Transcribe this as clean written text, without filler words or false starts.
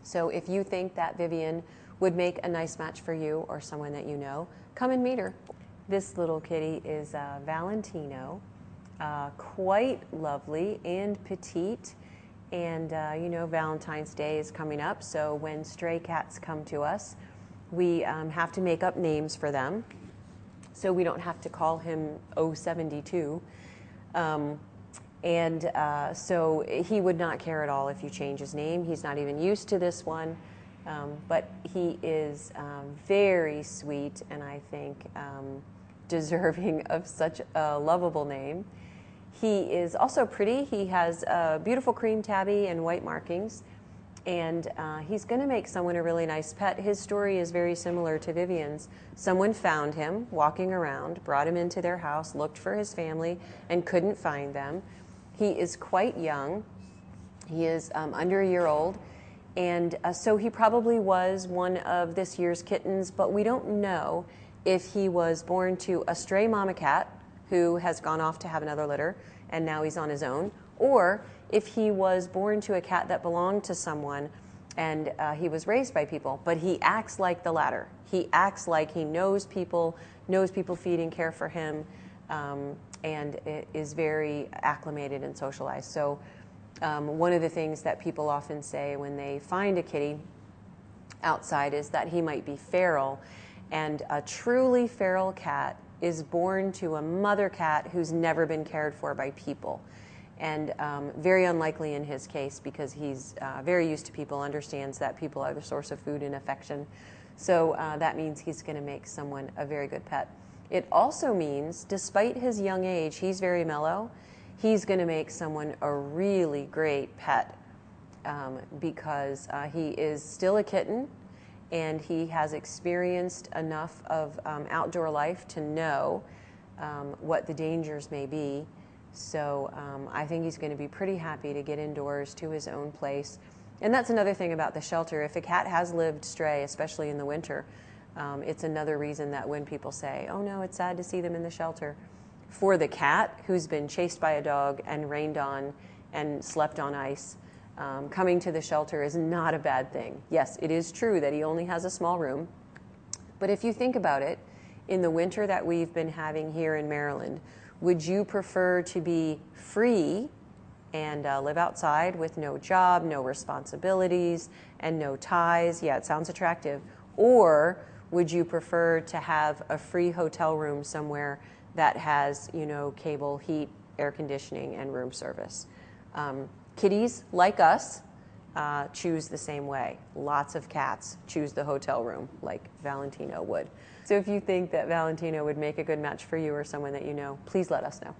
So if you think that Vivian would make a nice match for you or someone that you know, come and meet her. This little kitty is Valentino, quite lovely and petite. And you know, Valentine's Day is coming up, so when stray cats come to us, we have to make up names for them, so we don't have to call him 072. So he would not care at all if you change his name. He's not even used to this one, but he is very sweet and I think deserving of such a lovable name. He is also pretty. He has a beautiful cream tabby and white markings, and he's going to make someone a really nice pet. His story is very similar to Vivian's. Someone found him walking around, brought him into their house, looked for his family, and couldn't find them. He is quite young. He is under a year old, and so he probably was one of this year's kittens, but we don't know if he was born to a stray mama cat who has gone off to have another litter and now he's on his own, or if he was born to a cat that belonged to someone and he was raised by people, but he acts like the latter. He acts like he knows people feed and care for him, and is very acclimated and socialized. So one of the things that people often say when they find a kitty outside is that he might be feral, and a truly feral cat is born to a mother cat who's never been cared for by people. And very unlikely in his case, because he's very used to people, understands that people are the source of food and affection. So that means he's going to make someone a very good pet. It also means, despite his young age, he's very mellow. He's going to make someone a really great pet because he is still a kitten, and he has experienced enough of outdoor life to know what the dangers may be. So I think he's going to be pretty happy to get indoors to his own place. And that's another thing about the shelter. If a cat has lived stray, especially in the winter, it's another reason that when people say, oh no, it's sad to see them in the shelter, for the cat who's been chased by a dog and rained on and slept on ice, coming to the shelter is not a bad thing. Yes, it is true that he only has a small room, but if you think about it, in the winter that we've been having here in Maryland, would you prefer to be free and live outside with no job, no responsibilities, and no ties? Yeah, it sounds attractive. Or would you prefer to have a free hotel room somewhere that has, you know, cable, heat, air conditioning, and room service? Kitties, like us, choose the same way. Lots of cats choose the hotel room, like Valentino would. So if you think that Valentino would make a good match for you or someone that you know, please let us know.